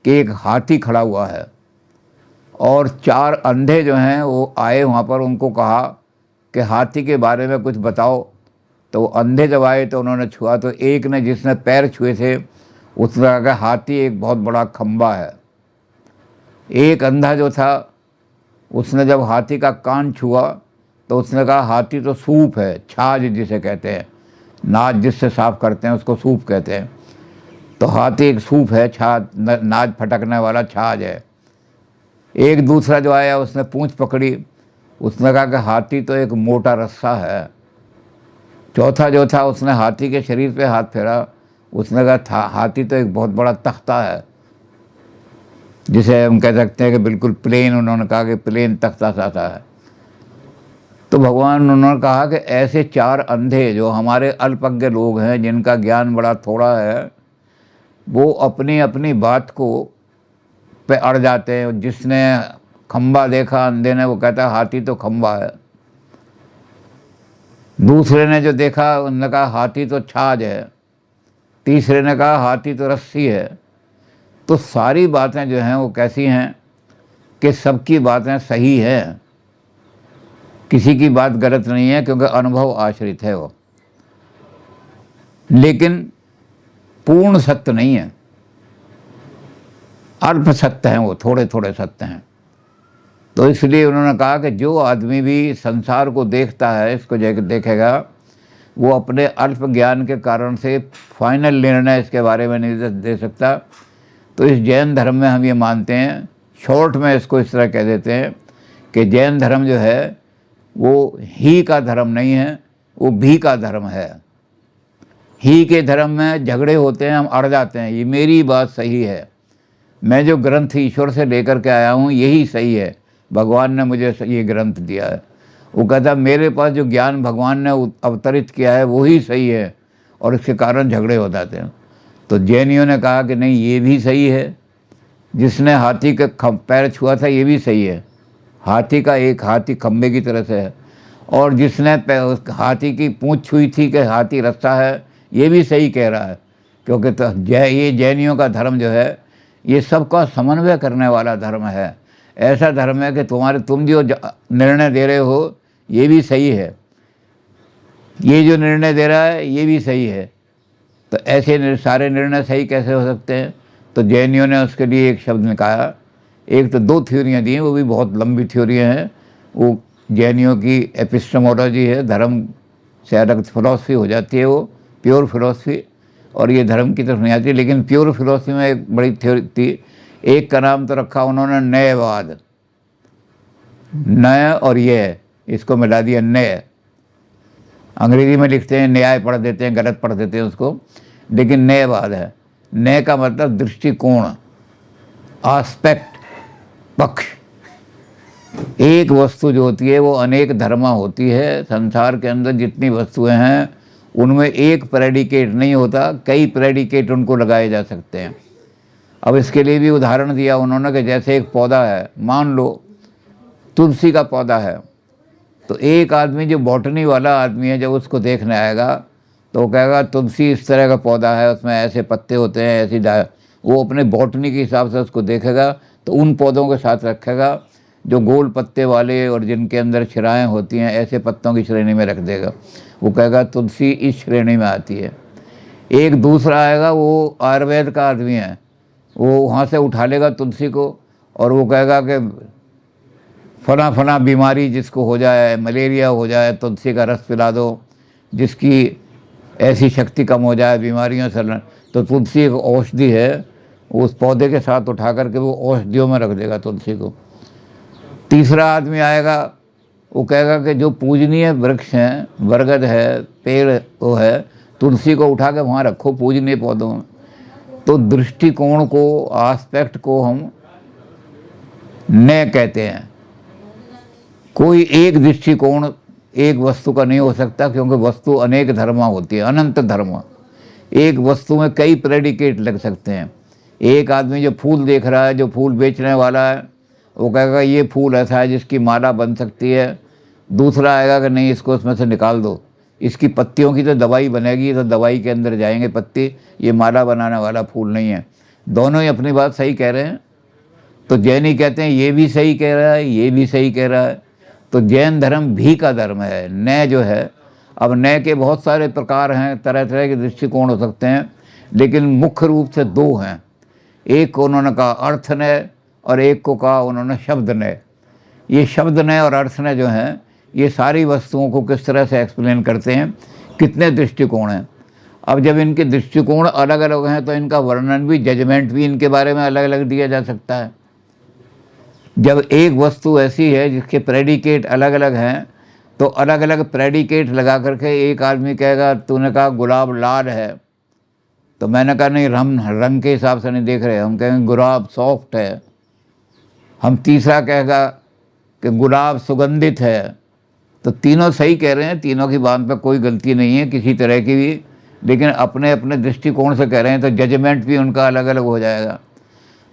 कि एक हाथी खड़ा हुआ है और 4 अंधे जो हैं वो आए वहाँ पर, उनको कहा कि हाथी के बारे में कुछ बताओ। तो अंधे जब आए तो उन्होंने छुआ, तो एक ने, जिसने पैर छुए थे, उसने कहा कि हाथी एक बहुत बड़ा खंबा है। एक अंधा जो था उसने जब हाथी का कान छुआ तो उसने कहा हाथी तो सूप है, छाछ जिसे कहते हैं, नाज जिससे साफ करते हैं उसको सूप कहते हैं। तो हाथी एक सूप है, छाछ नाज फटकने वाला छाछ है। एक दूसरा जो आया उसने पूंछ पकड़ी, उसने कहा कि हाथी तो एक मोटा रस्सा है। चौथा जो था उसने हाथी के शरीर पे हाथ फेरा, उसने कहा था हाथी तो एक बहुत बड़ा तख्ता है, जिसे हम कह सकते हैं कि बिल्कुल प्लेन, उन्होंने कहा कि प्लेन तख्ता सा है। तो भगवान उन्होंने कहा कि ऐसे 4 अंधे जो हमारे अल्पज्ञ लोग हैं, जिनका ज्ञान बड़ा थोड़ा है, वो अपनी अपनी बात को पे अड़ जाते हैं। जिसने खंबा देखा अंधे ने, वो कहता है हाथी तो खंबा है। दूसरे ने जो देखा उन्होंने कहा हाथी तो छाछ है। तीसरे ने कहा हाथी तो रस्सी है। तो सारी बातें जो हैं वो कैसी हैं कि सबकी बातें सही हैं, किसी की बात गलत नहीं है, क्योंकि अनुभव आश्रित है वो, लेकिन पूर्ण सत्य नहीं है, अल्प सत्य हैं वो, थोड़े थोड़े सत्य हैं। तो इसलिए उन्होंने कहा कि जो आदमी भी संसार को देखता है, इसको देखेगा, वो अपने अल्प ज्ञान के कारण से फाइनल निर्णय इसके बारे में नहीं दे सकता। तो इस जैन धर्म में हम ये मानते हैं, शॉर्ट में इसको इस तरह कह देते हैं कि जैन धर्म जो है वो ही का धर्म नहीं है, वो भी का धर्म है। ही के धर्म में झगड़े होते हैं, हम अड़ जाते हैं, ये मेरी बात सही है, मैं जो ग्रंथ ईश्वर से लेकर के आया हूँ यही सही है, भगवान ने मुझे ये ग्रंथ दिया है। वो कहता मेरे पास जो ज्ञान भगवान ने अवतरित किया है वही सही है, और इसके कारण झगड़े हो जाते हैं। तो जैनियों ने कहा कि नहीं, ये भी सही है, जिसने हाथी का पैर छुआ था ये भी सही है, हाथी का एक हाथी खंबे की तरह से है, और जिसने हाथी की पूंछ छुई थी कि हाथी रस्सा है, ये भी सही कह रहा है। क्योंकि तो ये जैनियों का धर्म जो है ये सबका समन्वय करने वाला धर्म है। ऐसा धर्म है कि तुम जो निर्णय दे रहे हो ये भी सही है, ये जो निर्णय दे रहा है ये भी सही है। तो ऐसे सारे निर्णय सही कैसे हो सकते हैं? तो जैनियों ने उसके लिए एक शब्द निकाला। एक तो 2 थ्योरियाँ दी हैं, वो भी बहुत लंबी थ्योरियाँ हैं। वो जैनियों की एपिस्टेमोलॉजी है, धर्म से अलग फिलॉसफी हो जाती है, वो प्योर फिलॉसफी, और ये धर्म की तरफ नहीं आती। लेकिन प्योर फिलॉसफी में एक बड़ी थ्योरी थी, एक का नाम तो रखा उन्होंने न्यायवाद, नय और ये इसको मिला दिया न्याय। अंग्रेजी में लिखते हैं न्याय पढ़ देते हैं, गलत पढ़ देते हैं उसको, लेकिन न्यायवाद है। न्याय का मतलब दृष्टिकोण, आस्पेक्ट, पक्ष। एक वस्तु जो होती है वो अनेक धर्मा होती है। संसार के अंदर जितनी वस्तुएं हैं उनमें एक प्रेडिकेट नहीं होता, कई प्रेडिकेट उनको लगाए जा सकते हैं। अब इसके लिए भी उदाहरण दिया उन्होंने कि जैसे एक पौधा है, मान लो तुलसी का पौधा है, तो एक आदमी जो बॉटनी वाला आदमी है जब उसको देखने आएगा तो वो कहेगा तुलसी इस तरह का पौधा है, उसमें ऐसे पत्ते होते हैं, ऐसी वो अपने बॉटनी के हिसाब से उसको देखेगा, तो उन पौधों के साथ रखेगा जो गोल पत्ते वाले और जिनके अंदर शिराएँ होती हैं, ऐसे पत्तों की श्रेणी में रख देगा। वो कहेगा तुलसी इस श्रेणी में आती है। एक दूसरा आएगा, वो आयुर्वेद का आदमी है, वो वहाँ से उठा लेगा तुलसी को और वो कहेगा कि फला फला बीमारी जिसको हो जाए, मलेरिया हो जाए, तुलसी का रस पिला दो, जिसकी ऐसी शक्ति कम हो जाए बीमारियों से। तो तुलसी एक औषधि है, उस पौधे के साथ उठा करके वो औषधियों में रख देगा तुलसी को। तीसरा आदमी आएगा, वो कहेगा कि जो पूजनीय वृक्ष हैं, बरगद है, पेड़ वो है, तुलसी को उठा के वहाँ रखो पूजनीय पौधों में। तो दृष्टिकोण को, आस्पेक्ट को हम न्याय कहते हैं। कोई एक दृष्टिकोण एक वस्तु का नहीं हो सकता, क्योंकि वस्तु अनेक धर्मा होती है, अनंत धर्म। एक वस्तु में कई प्रेडिकेट लग सकते हैं। एक आदमी जो फूल देख रहा है, जो फूल बेचने वाला है, वो कहेगा ये फूल ऐसा है जिसकी माला बन सकती है। दूसरा आएगा कि नहीं, इसको इसमें से निकाल दो, इसकी पत्तियों की तो दवाई बनेगी, तो दवाई के अंदर जाएंगे पत्ती, ये माला बनाने वाला फूल नहीं है। दोनों ही अपनी बात सही कह रहे हैं। तो जैनी कहते हैं ये भी सही कह रहा है, ये भी सही कह रहा है। तो जैन धर्म भी का धर्म है। न्याय जो है, अब न्याय के बहुत सारे प्रकार हैं, तरह तरह के दृष्टिकोण हो सकते हैं, लेकिन मुख्य रूप से दो हैं। एक को उन्होंने कहा अर्थ न्याय और एक को कहा उन्होंने शब्द न्याय। ये शब्द न्याय और अर्थ न्याय जो हैं, ये सारी वस्तुओं को किस तरह से एक्सप्लेन करते हैं, कितने दृष्टिकोण हैं। अब जब इनके दृष्टिकोण अलग अलग हैं तो इनका वर्णन भी, जजमेंट भी इनके बारे में अलग अलग दिया जा सकता है। जब एक वस्तु ऐसी है जिसके प्रेडिकेट अलग अलग हैं, तो अलग अलग प्रेडिकेट लगा करके एक आदमी कहेगा, तूने कहा गुलाब लाल है, तो मैंने कहा नहीं, हम रंग के हिसाब से नहीं देख रहे, हम कहेंगे गुलाब सॉफ्ट है। हम तीसरा कहेगा कि गुलाब सुगंधित है। तो तीनों सही कह रहे हैं, तीनों की बात पर कोई गलती नहीं है किसी तरह की भी, लेकिन अपने अपने दृष्टिकोण से कह रहे हैं, तो जजमेंट भी उनका अलग अलग हो जाएगा।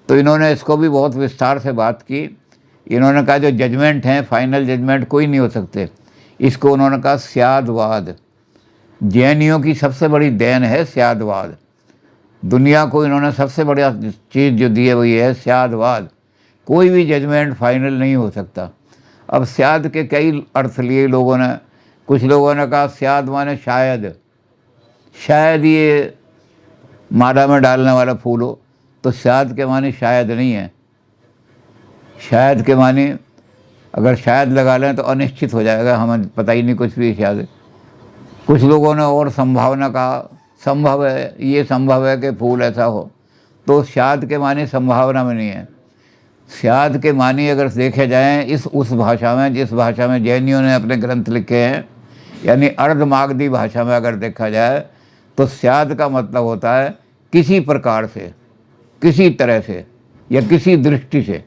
तो इन्होंने इसको भी बहुत विस्तार से बात की। इन्होंने कहा जो जजमेंट हैं, फाइनल जजमेंट कोई नहीं हो सकते। इसको उन्होंने कहा स्यादवाद। जैनियों की सबसे बड़ी देन है स्यादवाद। दुनिया को इन्होंने सबसे बड़ा चीज़ जो दी है वो ये है स्यादवाद। कोई भी जजमेंट फाइनल नहीं हो सकता। अब स्याद के कई अर्थ लिए लोगों ने। कुछ लोगों ने कहा स्याद माने शायद, शायद ये माला में डालने वाला फूल हो, तो शायद के माने शायद नहीं है। शायद के माने अगर शायद लगा लें तो अनिश्चित हो जाएगा, हमें पता ही नहीं कुछ भी शायद। कुछ लोगों ने और संभावना कहा, संभव है, ये संभव है कि फूल ऐसा हो, तो शायद के माने संभावना में नहीं है। शायद के माने अगर देखे जाएँ उस भाषा में, जिस भाषा में जैनियों ने अपने ग्रंथ लिखे हैं, यानी अर्धमागधी भाषा में अगर देखा जाए, तो शायद का मतलब होता है किसी प्रकार से, किसी तरह से या किसी दृष्टि से।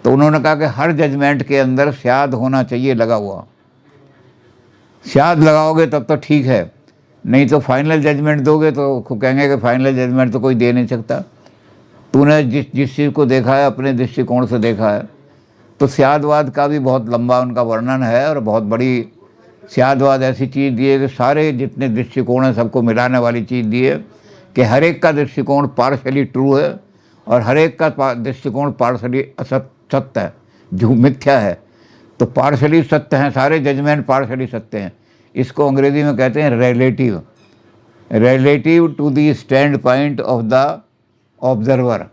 तो उन्होंने कहा कि हर जजमेंट के अंदर शायद होना चाहिए लगा हुआ। शायद लगाओगे तब तो ठीक है, नहीं तो फाइनल जजमेंट दोगे तो कहेंगे कि फाइनल जजमेंट तो कोई दे नहीं सकता, तूने जिस चीज़ को देखा है अपने दृष्टिकोण से देखा है। तो शायदवाद का भी बहुत लंबा उनका वर्णन है, और बहुत बड़ी शायदवाद ऐसी चीज़ दी है कि सारे जितने दृष्टिकोण हैं सबको मिलाने वाली चीज़ दी है, कि हर एक का दृष्टिकोण पार्शली ट्रू है और हर एक का दृष्टिकोण पार्शली सत्य है, झूठ मिथ्या है। तो पार्शली सत्य हैं सारे जजमेंट, पार्शली सत्य हैं। इसको अंग्रेजी में कहते हैं relative, relative to the standpoint of the observer.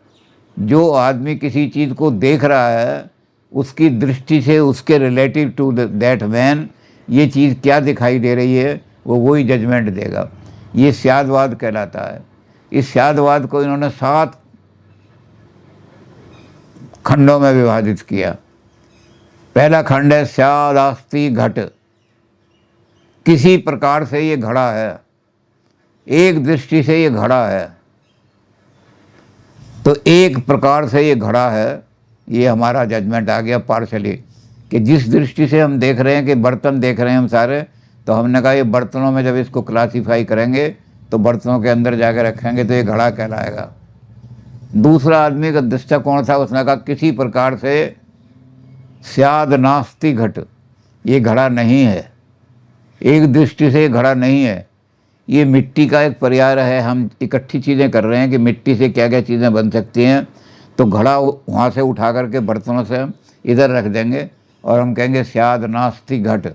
जो आदमी किसी चीज़ को देख रहा है उसकी दृष्टि से, उसके रिलेटिव टू दैट मैन ये चीज़ क्या दिखाई दे रही है, वो वही जजमेंट देगा। ये शायदवाद कहलाता है। इस शायदवाद को इन्होंने 7 खंडों में विभाजित किया। पहला खंड है स्यादास्ति घट। किसी प्रकार से ये घड़ा है, एक दृष्टि से ये घड़ा है, तो एक प्रकार से ये घड़ा है, ये हमारा जजमेंट आ गया पार्शली, कि जिस दृष्टि से हम देख रहे हैं कि बर्तन देख रहे हैं हम सारे, तो हमने कहा ये बर्तनों में जब इसको क्लासीफाई करेंगे तो बर्तनों के अंदर जाकर रखेंगे तो ये घड़ा कहलाएगा। दूसरा आदमी का दृष्टिकोण था, उसने कहा किसी प्रकार से स्याद नास्ति घट, ये घड़ा नहीं है, एक दृष्टि से ये घड़ा नहीं है, ये मिट्टी का एक पर्याय है। हम इकट्ठी चीज़ें कर रहे हैं कि मिट्टी से क्या क्या चीज़ें बन सकती हैं, तो घड़ा वहाँ से उठा करके बर्तनों से हम इधर रख देंगे और हम कहेंगे स्याद नास्ति घट,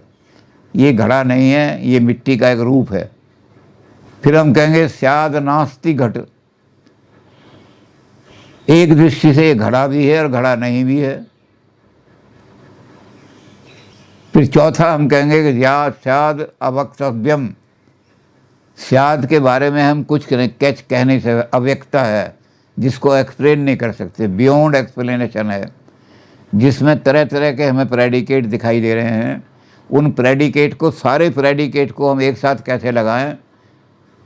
ये घड़ा नहीं है, ये मिट्टी का एक रूप है। फिर हम कहेंगे स्याद नास्ति घट, एक दृष्टि से ये घड़ा भी है और घड़ा नहीं भी है। फिर चौथा हम कहेंगे कि या स्याद अवक्तव्यम, स्याद के बारे में हम कुछ कह नहीं सकते, अव्यक्ता है, जिसको एक्सप्लेन नहीं कर सकते, बियॉन्ड एक्सप्लेनेशन है, जिसमें तरह तरह के हमें प्रेडिकेट दिखाई दे रहे हैं। उन प्रेडिकेट को, सारे प्रेडिकेट को हम एक साथ कैसे लगाएं,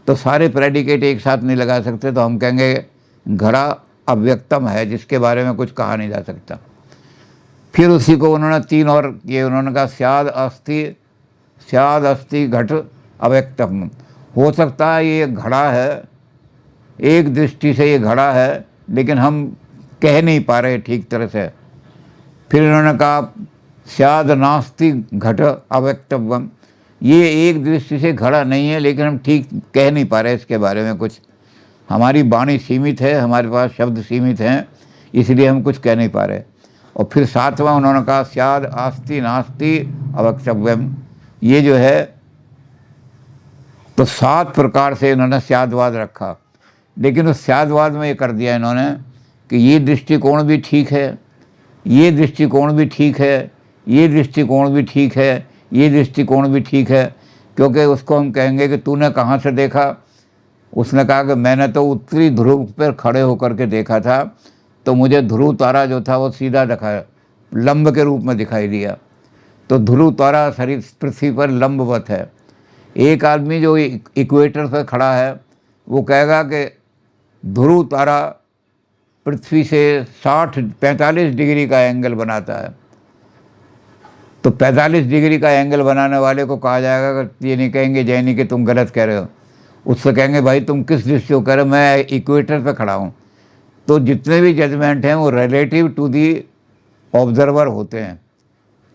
तो सारे प्रेडिकेट एक साथ नहीं लगा सकते, तो हम कहेंगे घड़ा अव्यक्तम है, जिसके बारे में कुछ कहा नहीं जा सकता। फिर उसी को उन्होंने 3 और ये उन्होंने कहा स्याद अस्ति घट अव्यक्तम। हो सकता है ये घड़ा है, एक दृष्टि से ये घड़ा है, लेकिन हम कह नहीं पा रहे ठीक तरह से। फिर इन्होंने कहा स्याद नास्ति घट अव्यक्तव्यम, ये एक दृष्टि से घड़ा नहीं है, लेकिन हम ठीक कह नहीं पा रहे इसके बारे में कुछ, हमारी वाणी सीमित है, हमारे पास शब्द सीमित हैं, इसलिए हम कुछ कह नहीं पा रहे। और फिर सातवां उन्होंने कहा स्याद आस्ति नास्ति अवक्तव्यम। ये जो है तो 7 प्रकार से इन्होंने स्यादवाद रखा, लेकिन उस स्यादवाद में ये कर दिया इन्होंने कि ये दृष्टिकोण भी ठीक है, ये दृष्टिकोण भी ठीक है, ये दृष्टिकोण भी ठीक है, ये दृष्टिकोण भी ठीक है। क्योंकि उसको हम कहेंगे कि तूने कहाँ से देखा? उसने कहा कि मैंने तो उत्तरी ध्रुव पर खड़े होकर के देखा था, तो मुझे ध्रुव तारा जो था वो सीधा दिखाया, लंब के रूप में दिखाई दिया। तो ध्रुव तारा शरीर पृथ्वी पर लंबवत है। एक आदमी जो इक्वेटर पर खड़ा है वो कहेगा कि ध्रुव तारा पृथ्वी से 45 डिग्री का एंगल बनाता है। तो 45 डिग्री का एंगल बनाने वाले को कहा जाएगा कि ये नहीं कहेंगे जैनी कि तुम गलत कह रहे हो, उससे कहेंगे भाई तुम किस दृष्टि से कह रहे हो, मैं इक्वेटर पे खड़ा हूँ। तो जितने भी जजमेंट हैं वो रिलेटिव टू दी ऑब्जर्वर होते हैं,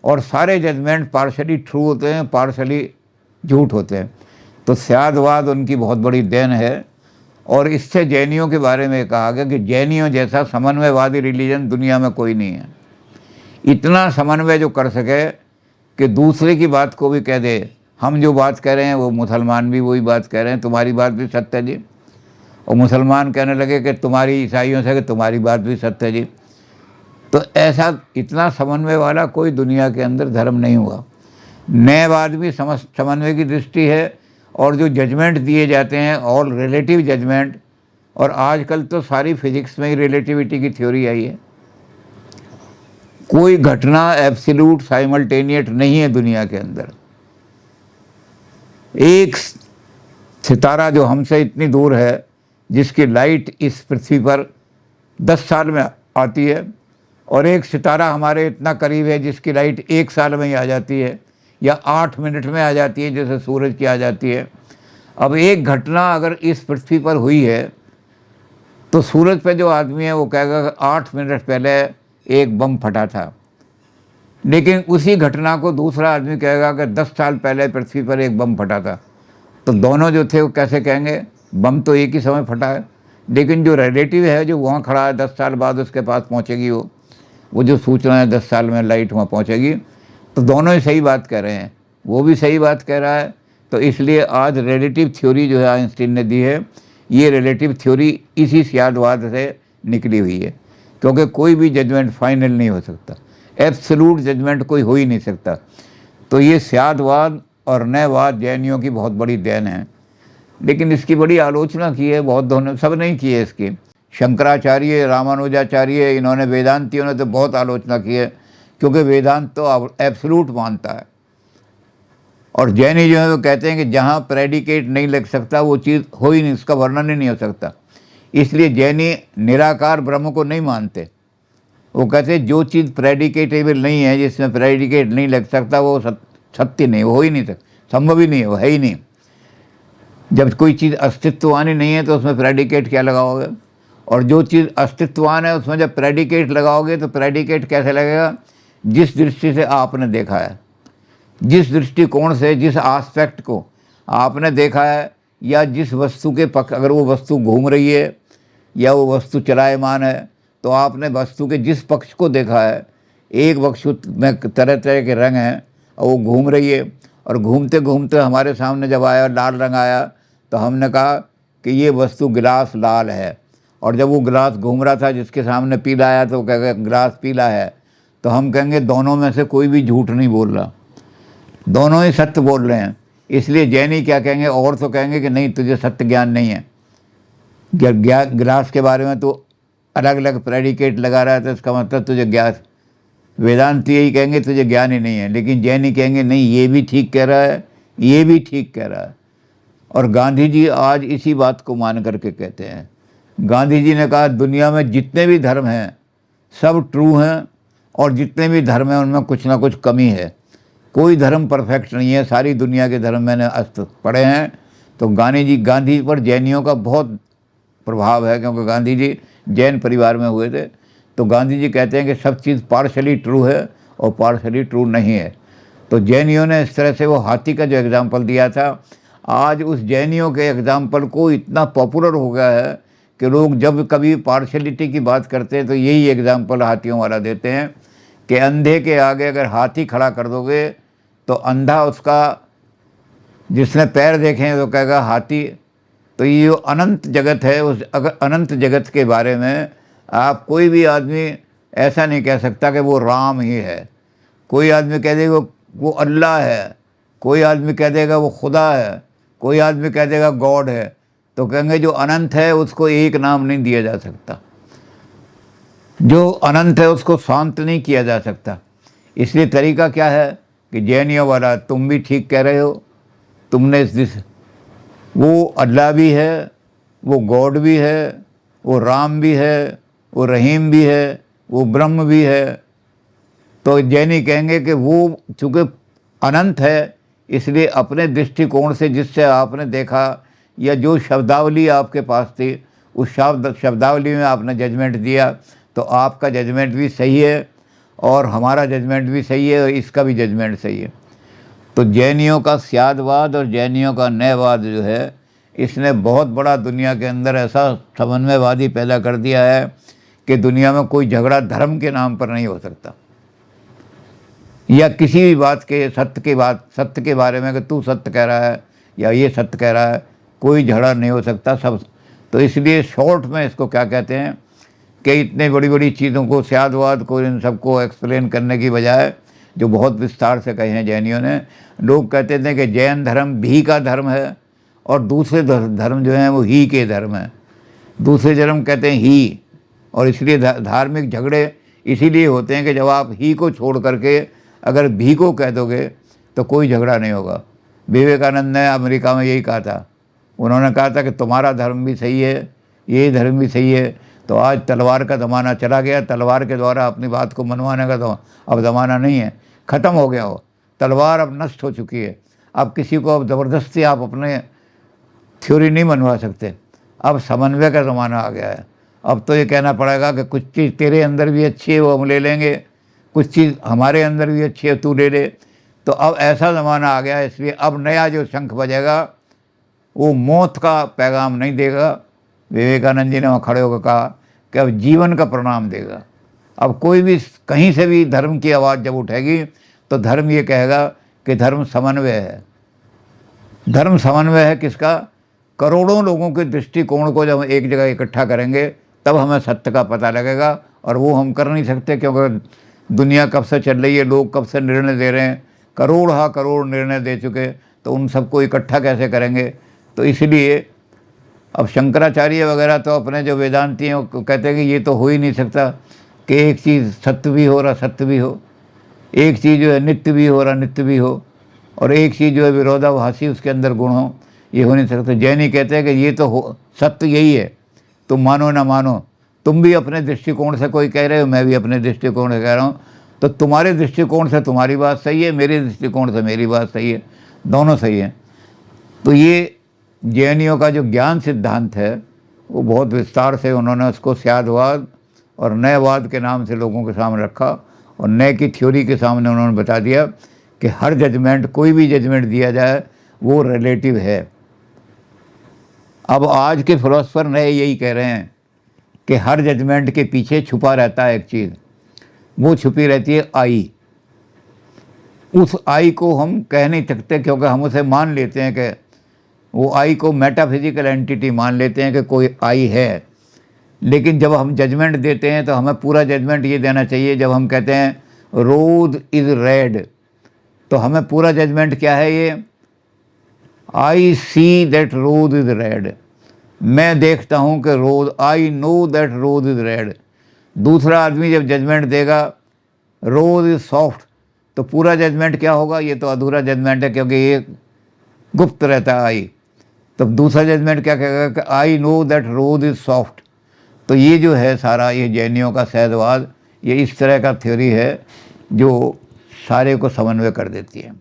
और सारे जजमेंट पार्शली ट्रू होते हैं, पार्शली झूठ होते हैं। तो स्यादवाद उनकी बहुत बड़ी देन है। और इससे जैनियों के बारे में कहा गया कि जैनियों जैसा समन्वयवादी रिलीजन दुनिया में कोई नहीं है। इतना समन्वय जो कर सके कि दूसरे की बात को भी कह दे, हम जो बात कह रहे हैं वो मुसलमान भी वही बात कह रहे हैं, तुम्हारी बात भी सत्य है जी। और मुसलमान कहने लगे कि तुम्हारी ईसाइयों से कि तुम्हारी बात भी सत्य है जी। तो ऐसा इतना समन्वय वाला कोई दुनिया के अंदर धर्म नहीं हुआ। न्यायवाद भी समन्वय की दृष्टि है, और जो जजमेंट दिए जाते हैं ऑल रिलेटिव जजमेंट। और आजकल तो सारी फिजिक्स में ही रिलेटिविटी की थ्योरी आई है। कोई घटना एब्सोल्यूट साइमल्टेनियस नहीं है दुनिया के अंदर। एक सितारा जो हमसे इतनी दूर है, जिसकी लाइट इस पृथ्वी पर 10 साल में आती है, और एक सितारा हमारे इतना करीब है जिसकी लाइट 1 साल में ही आ जाती है, या 8 मिनट में आ जाती है, जैसे सूरज की आ जाती है। अब एक घटना अगर इस पृथ्वी पर हुई है तो सूरज पे जो आदमी है वो कहेगा कि 8 मिनट पहले एक बम फटा था, लेकिन उसी घटना को दूसरा आदमी कहेगा कि 10 साल पहले पृथ्वी पर एक बम फटा था। तो दोनों जो थे वो कैसे कहेंगे? बम तो एक ही समय फटा है, लेकिन जो रिलेटिव है जो वहाँ खड़ा है 10 साल बाद उसके पास पहुँचेगी वो जो सूचना है 10 साल में लाइट वहाँ पहुँचेगी। तो दोनों ही सही बात कह रहे हैं, वो भी सही बात कह रहा है। तो इसलिए आज रिलेटिव थ्योरी जो है आइंस्टीन ने दी है, ये रिलेटिव थ्योरी इसी स्यादवाद से निकली हुई है। क्योंकि कोई भी जजमेंट फाइनल नहीं हो सकता, एब्सोल्यूट जजमेंट कोई हो ही नहीं सकता। तो ये स्यादवाद और न्यायवाद जैनियों की बहुत बड़ी देन है, लेकिन इसकी बड़ी आलोचना की है बौद्धों ने, सब नहीं की है इसकी। शंकराचार्य, रामानुजाचार्य, इन्होंने, वेदांतियों ने तो बहुत आलोचना की है, क्योंकि वेदांत तो एब्सोल्यूट मानता है। और जैनी जो है वो कहते हैं कि जहाँ प्रेडिकेट नहीं लग सकता वो चीज़ हो ही नहीं, उसका वर्णन ही नहीं हो सकता। इसलिए जैनी निराकार ब्रह्म को नहीं मानते। वो कहते हैं जो चीज़ प्रेडिकेटेबल नहीं है, जिसमें प्रेडिकेट नहीं लग सकता, वो सत्य नहीं, वो हो ही नहीं सकता, संभव ही नहीं है, वो है ही नहीं। जब कोई चीज़ अस्तित्ववान ही नहीं है तो उसमें प्रेडिकेट क्या लगाओगे? और जो चीज़ अस्तित्ववान है उसमें जब प्रेडिकेट लगाओगे तो प्रेडिकेट कैसे लगेगा? जिस दृष्टि से आपने देखा है, जिस दृष्टिकोण से, जिस आस्पेक्ट को आपने देखा है, या जिस वस्तु के पक्ष, अगर वो वस्तु घूम रही है या वो वस्तु चलायमान है, तो आपने वस्तु के जिस पक्ष को देखा है, एक वस्तु में तरह तरह के रंग हैं और वो घूम रही है, और घूमते घूमते हमारे सामने जब आया लाल रंग आया तो हमने कहा कि ये वस्तु गिलास लाल है। और जब वो गिलास घूम रहा था जिसके सामने पीला आया तो कहेगा गिलास पीला है। तो हम कहेंगे दोनों में से कोई भी झूठ नहीं बोल रहा, दोनों ही सत्य बोल रहे हैं। इसलिए जैनी क्या कहेंगे? और तो कहेंगे कि नहीं, तुझे सत्य ज्ञान नहीं है, गिलास के बारे में तो अलग अलग प्रेडिकेट लगा रहा है, तो इसका मतलब तुझे ज्ञान। वेदांत यही कहेंगे तुझे ज्ञान ही नहीं है, लेकिन जैनी कहेंगे नहीं, ये भी ठीक कह रहा है, ये भी ठीक कह रहा है। और गांधी जी आज इसी बात को मान करके कहते हैं। गांधी जी ने कहा दुनिया में जितने भी धर्म हैं सब ट्रू हैं, और जितने भी धर्म हैं उनमें कुछ ना कुछ कमी है, कोई धर्म परफेक्ट नहीं है। सारी दुनिया के धर्म मैंने पढ़े हैं। तो गांधी पर जैनियों का बहुत प्रभाव है, क्योंकि गांधी जी जैन परिवार में हुए थे। तो गांधी जी कहते हैं कि सब चीज़ पार्शली ट्रू है और पार्शली ट्रू नहीं है। तो जैनियों ने इस तरह से वो हाथी का जो एग्ज़ाम्पल दिया था, आज उस जैनियों के एग्ज़ाम्पल को इतना पॉपुलर हो गया है कि लोग जब कभी पार्शलिटी की बात करते हैं तो यही एग्जाम्पल हाथियों वाला देते हैं कि अंधे के आगे अगर हाथी खड़ा कर दोगे तो अंधा उसका, जिसने पैर देखे हैं तो कहेगा हाथी। तो ये जो अनंत जगत है, उस अगर अनंत जगत के बारे में आप कोई भी आदमी ऐसा नहीं कह सकता कि वो राम ही है। कोई आदमी कह देगा वो अल्लाह है, कोई आदमी कह देगा वो खुदा है, कोई आदमी कह देगा गॉड है। तो कहेंगे जो अनंत है उसको एक नाम नहीं दिया जा सकता, जो अनंत है उसको शांत नहीं किया जा सकता। इसलिए तरीका क्या है कि जैनियों वाला, तुम भी ठीक कह रहे हो, तुमने इस वो अल्लाह भी है, वो गॉड भी है, वो राम भी है, वो रहीम भी है, वो ब्रह्म भी है। तो जैनी कहेंगे कि वो चूँकि अनंत है, इसलिए अपने दृष्टिकोण से जिससे आपने देखा या जो शब्दावली आपके पास थी उस शब्दावली में आपने जजमेंट दिया, तो आपका जजमेंट भी सही है और हमारा जजमेंट भी सही है और इसका भी जजमेंट सही है। तो जैनियों का स्यादवाद और जैनियों का न्यायवाद जो है, इसने बहुत बड़ा दुनिया के अंदर ऐसा समन्वयवादी पैदा कर दिया है कि दुनिया में कोई झगड़ा धर्म के नाम पर नहीं हो सकता, या किसी भी बात के सत्य के बारे में कि तू सत्य कह रहा है या ये सत्य कह रहा है, कोई झगड़ा नहीं हो सकता सब। तो इसलिए शॉर्ट में इसको क्या कहते हैं कि इतने बड़ी बड़ी चीज़ों को, स्यादवाद को, इन सबको एक्सप्लेन करने की बजाय जो बहुत विस्तार से कहे हैं जैनियों ने, लोग कहते थे कि जैन धर्म भी का धर्म है और दूसरे धर्म जो हैं वो ही के धर्म हैं। दूसरे धर्म कहते हैं ही, और इसलिए धार्मिक झगड़े इसीलिए होते हैं कि जब आप ही को छोड़ करके अगर भी को कह दोगे तो कोई झगड़ा नहीं होगा। विवेकानंद ने अमेरिका में यही कहा था, उन्होंने कहा था कि तुम्हारा धर्म भी सही है, ये धर्म भी सही है। तो आज तलवार का ज़माना चला गया, तलवार के द्वारा अपनी बात को मनवाने का तो अब ज़माना नहीं है, ख़त्म हो गया हो, तलवार अब नष्ट हो चुकी है। अब किसी को अब ज़बरदस्ती आप अपने थ्योरी नहीं मनवा सकते, अब समन्वय का ज़माना आ गया है। अब तो ये कहना पड़ेगा कि कुछ चीज़ तेरे अंदर भी अच्छी है वो हम ले लेंगे, कुछ चीज़ हमारे अंदर भी अच्छी है तू ले ले। तो अब ऐसा ज़माना आ गया है, इसलिए अब नया जो शंख बजेगा वो मौत का पैगाम नहीं देगा। विवेकानंद जी ने वहाँ खड़े होकर कहा कि अब जीवन का प्रणाम देगा। अब कोई भी कहीं से भी धर्म की आवाज़ जब उठेगी तो धर्म ये कहेगा कि धर्म समन्वय है। धर्म समन्वय है किसका? करोड़ों लोगों के दृष्टिकोण को जब एक जगह इकट्ठा करेंगे तब हमें सत्य का पता लगेगा, और वो हम कर नहीं सकते क्योंकि दुनिया कब से चल रही है, लोग कब से निर्णय दे रहे हैं, करोड़ हा करोड़ निर्णय दे चुके, तो उन सबको इकट्ठा कैसे करेंगे? तो इसलिए अब शंकराचार्य वगैरह तो अपने जो वेदांती हैं वो कहते हैं कि ये तो हो ही नहीं सकता कि एक चीज़ सत्य भी हो रहा सत्य भी हो, एक चीज़ जो है नित्य भी हो रहा नित्य भी हो, और एक चीज़ जो है विरोधाभासी उसके अंदर गुण हो, ये हो नहीं सकता। जैनी कहते हैं कि ये तो हो, सत्य यही है, तुम मानो ना मानो, तुम भी अपने दृष्टिकोण से कोई कह रहे हो, मैं भी अपने दृष्टिकोण से कह रहा हूँ, तो तुम्हारे दृष्टिकोण से तुम्हारी बात सही है, मेरे दृष्टिकोण से मेरी बात सही है, दोनों सही है। तो ये जैनियों का जो ज्ञान सिद्धांत है वो बहुत विस्तार से उन्होंने उसको स्यादवाद और न्यायवाद के नाम से लोगों के सामने रखा, और न्याय की थ्योरी के सामने उन्होंने बता दिया कि हर जजमेंट, कोई भी जजमेंट दिया जाए वो रिलेटिव है। अब आज के फिलोसफर नए यही कह रहे हैं कि हर जजमेंट के पीछे छुपा रहता है एक चीज़, वो छुपी रहती है आई। उस आई को हम कह नहीं सकते क्योंकि हम उसे मान लेते हैं कि वो आई को मेटाफिजिकल एंटिटी मान लेते हैं कि कोई आई है। लेकिन जब हम जजमेंट देते हैं तो हमें पूरा जजमेंट ये देना चाहिए। जब हम कहते हैं रोड इज़ रेड, तो हमें पूरा जजमेंट क्या है? ये I see that road is red, मैं देखता हूँ कि road, I know that road is red. दूसरा आदमी जब जजमेंट देगा रोड इज़ सॉफ्ट, तो पूरा जजमेंट क्या होगा? ये तो अधूरा जजमेंट है क्योंकि ये गुप्त रहता है आई। तो दूसरा जजमेंट क्या कहेगा कि आई know that road is soft. तो ये जो है सारा ये जैनियों का सहजवाद, ये इस तरह का थ्योरी है जो सारे को समन्वय कर देती है।